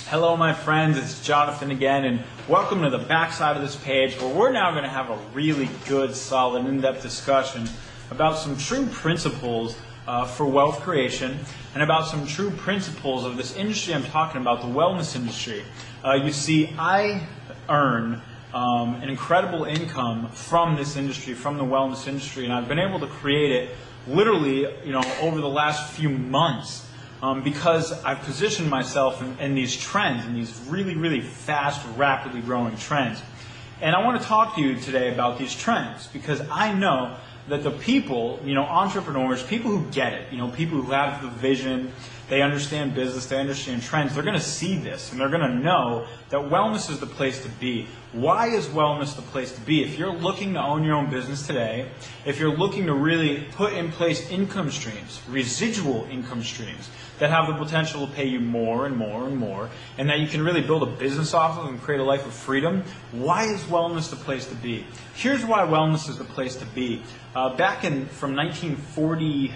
Hello my friends, it's Jonathan again, and welcome to the backside of this page where we're now going to have a really good, solid, in-depth discussion about some true principles for wealth creation and about some true principles of this industry I'm talking about, the wellness industry. You see, I earn an incredible income from this industry, from the wellness industry, and I've been able to create it literally, over the last few months. Because I've positioned myself in these trends, in these really, really fast, rapidly growing trends. And I want to talk to you today about these trends because I know that the people, entrepreneurs, people who get it, people who have the vision, they understand business, they understand trends, they're going to see this and they're going to know that wellness is the place to be. Why is wellness the place to be? If you're looking to own your own business today, if you're looking to really put in place income streams, residual income streams, that have the potential to pay you more and more and more, and that you can really build a business off of and create a life of freedom, why is wellness the place to be? Here's why wellness is the place to be. From 1948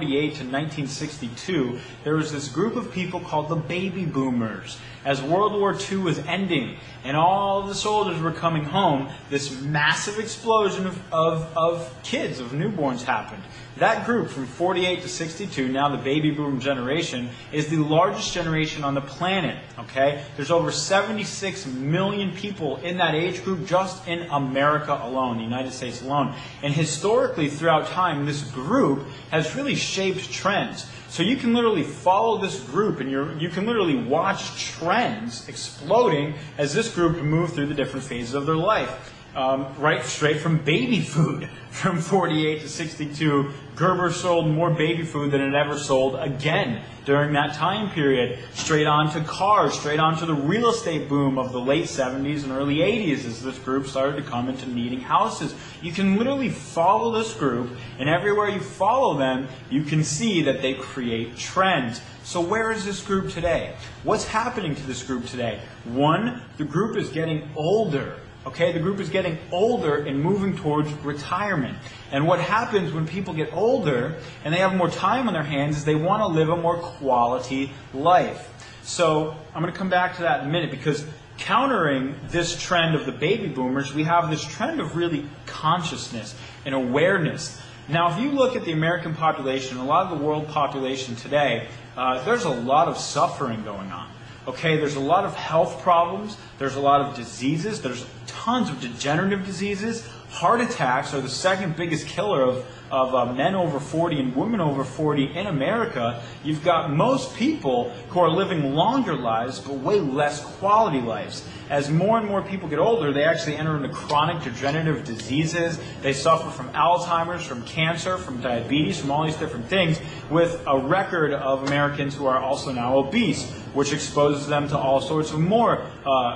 to 1962, there was this group of people called the baby boomers. As World War II was ending and all of the soldiers were coming home, this massive explosion of kids, of newborns happened. That group from 48 to 62, now the baby boom generation, is the largest generation on the planet. Okay? There's over 76 million people in that age group just in America alone, the United States alone. And historically, throughout time, this group has really shaped trends. So you can literally follow this group and you can literally watch trends exploding as this group moves through the different phases of their life. Right straight from baby food. From 48 to 62, Gerber sold more baby food than it ever sold again during that time period. Straight on to cars, straight on to the real estate boom of the late 70s and early 80s as this group started to come into needing houses. You can literally follow this group, and everywhere you follow them, you can see that they create trends. So where is this group today? What's happening to this group today? One, the group is getting older. Okay, the group is getting older and moving towards retirement. And what happens when people get older and they have more time on their hands is they want to live a more quality life. So I'm going to come back to that in a minute because countering this trend of the baby boomers, we have this trend of really consciousness and awareness. Now, if you look at the American population, a lot of the world population today, there's a lot of suffering going on. Okay, there's a lot of health problems, there's a lot of diseases, there's tons of degenerative diseases. Heart attacks are the second biggest killer of men over 40 and women over 40 in America. You've got most people who are living longer lives, but way less quality lives. As more and more people get older, they actually enter into chronic degenerative diseases. They suffer from Alzheimer's, from cancer, from diabetes, from all these different things, with a record of Americans who are also now obese, which exposes them to all sorts of more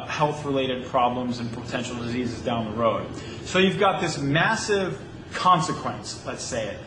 health-related problems and potential diseases down the road. So you've got this massive consequence, let's say it,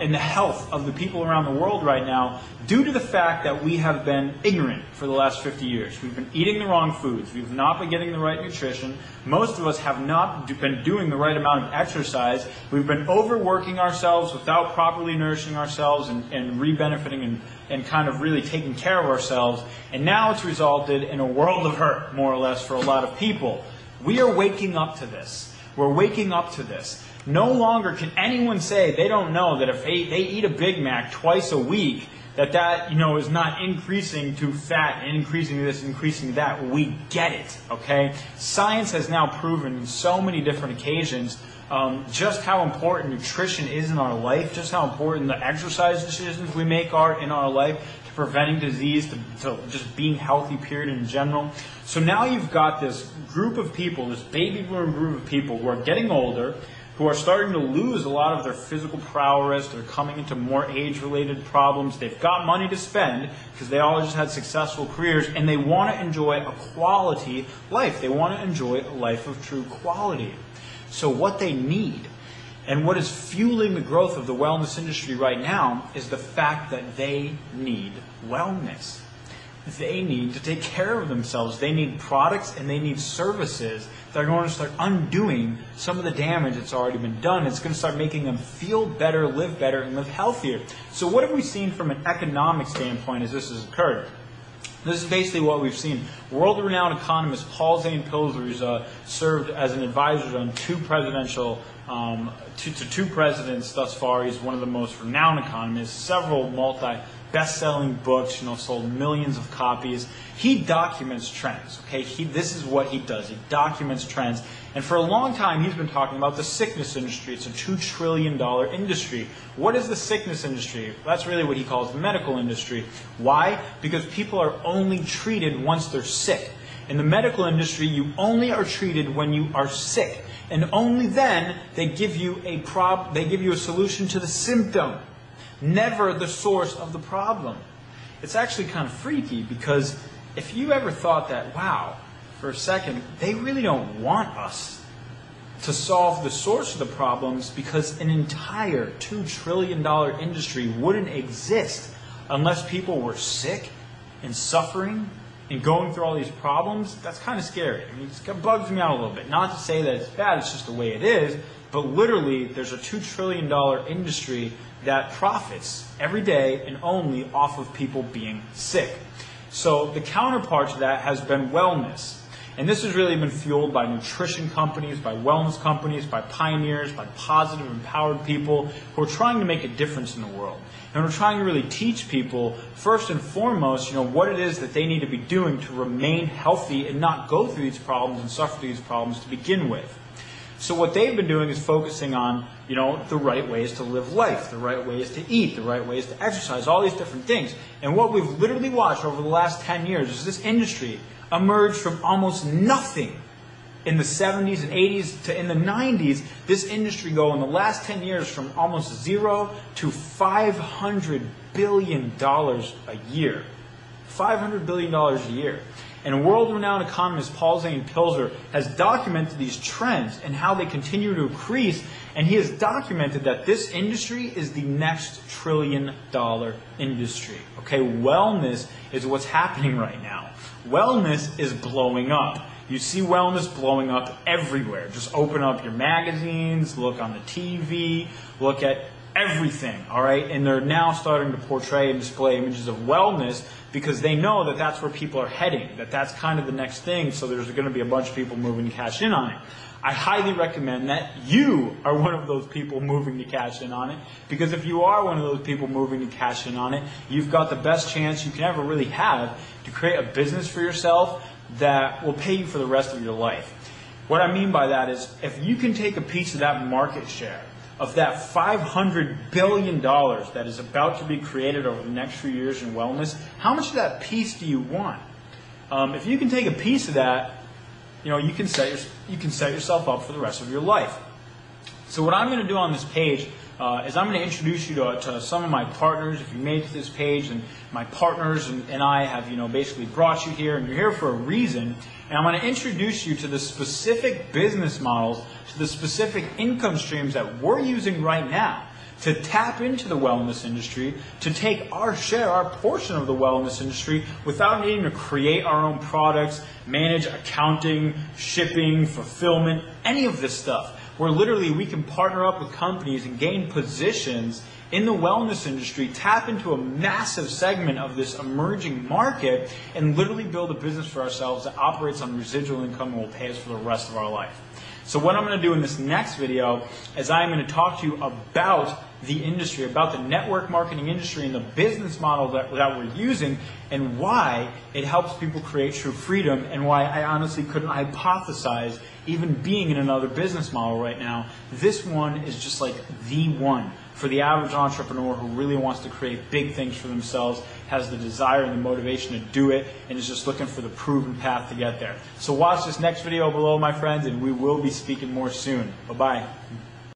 in the health of the people around the world right now due to the fact that we have been ignorant for the last 50 years. We've been eating the wrong foods. We've not been getting the right nutrition. Most of us have not been doing the right amount of exercise. We've been overworking ourselves without properly nourishing ourselves and re-benefiting and kind of really taking care of ourselves. And now it's resulted in a world of hurt, more or less, for a lot of people. We are waking up to this. We're waking up to this. No longer can anyone say they don't know that if they eat a Big Mac twice a week, that is not increasing to fat, and increasing this, increasing that. We get it, okay? Science has now proven on so many different occasions just how important nutrition is in our life, just how important the exercise decisions we make are in our life, to preventing disease, to just being healthy, period, in general. So now you've got this group of people, this baby boom group of people who are getting older, who are starting to lose a lot of their physical prowess. They're coming into more age-related problems. They've got money to spend because they all just had successful careers, and they want to enjoy a quality life. They want to enjoy a life of true quality. So what they need, and what is fueling the growth of the wellness industry right now, is the fact that they need wellness. They need to take care of themselves. They need products and they need services that are going to start undoing some of the damage that's already been done. It's going to start making them feel better, live better, and live healthier. So what have we seen from an economic standpoint as this has occurred? This is basically what we've seen. World-renowned economist Paul Zane Pilzer, who's served as an advisor on two presidents thus far. He's one of the most renowned economists. Several best-selling books, sold millions of copies. He documents trends. Okay, this is what he does. He documents trends. And for a long time, he's been talking about the sickness industry. It's a $2 trillion industry. What is the sickness industry? That's really what he calls the medical industry. Why? Because people are only treated once they're sick. In the medical industry, you only are treated when you are sick. And only then they give you a solution to the symptom, never the source of the problem. It's actually kind of freaky, because if you ever thought that, wow, for a second, they really don't want us to solve the source of the problems, because an entire $2 trillion industry wouldn't exist unless people were sick and suffering and going through all these problems. That's kind of scary. I mean, it bugs me out a little bit. Not to say that it's bad, it's just the way it is, but literally there's a $2 trillion industry that profits every day and only off of people being sick. So the counterpart to that has been wellness. And this has really been fueled by nutrition companies, by wellness companies, by pioneers, by positive, empowered people who are trying to make a difference in the world. And we're trying to really teach people, first and foremost, what it is that they need to be doing to remain healthy and not go through these problems and suffer through these problems to begin with. So what they've been doing is focusing on, the right ways to live life, the right ways to eat, the right ways to exercise, all these different things. And what we've literally watched over the last 10 years is this industry emerged from almost nothing in the 70s and 80s to in the 90s. This industry go in the last 10 years from almost zero to $500 billion a year. $500 billion a year. And world-renowned economist Paul Zane Pilzer has documented these trends and how they continue to increase, and he has documented that this industry is the next $1 trillion industry. Okay, wellness is what's happening right now. Wellness is blowing up. You see wellness blowing up everywhere. Just open up your magazines, look on the TV, look at everything, all right? And they're now starting to portray and display images of wellness because they know that that's where people are heading, that that's kind of the next thing, so there's going to be a bunch of people moving to cash in on it. I highly recommend that you are one of those people moving to cash in on it, because if you are one of those people moving to cash in on it, you've got the best chance you can ever really have to create a business for yourself that will pay you for the rest of your life. What I mean by that is, if you can take a piece of that market share, of that $500 billion that is about to be created over the next few years in wellness, how much of that piece do you want? If you can take a piece of that, you can set yourself up for the rest of your life. So what I'm going to do on this page is I'm going to introduce you to some of my partners. If you made it to this page, and my partners and I have basically brought you here, and you're here for a reason. And I'm going to introduce you to the specific business models, to the specific income streams that we're using right now to tap into the wellness industry, to take our share, our portion of the wellness industry without needing to create our own products, manage accounting, shipping, fulfillment, any of this stuff. Where literally we can partner up with companies and gain positions in the wellness industry, tap into a massive segment of this emerging market, and literally build a business for ourselves that operates on residual income and will pay us for the rest of our life. So what I'm going to do in this next video is I'm going to talk to you about the industry, about the network marketing industry and the business model that we're using, and why it helps people create true freedom, and why I honestly couldn't hypothesize even being in another business model right now. This one is just like the one for the average entrepreneur who really wants to create big things for themselves, has the desire and the motivation to do it, and is just looking for the proven path to get there. So watch this next video below, my friends, and we will be speaking more soon. Bye-bye.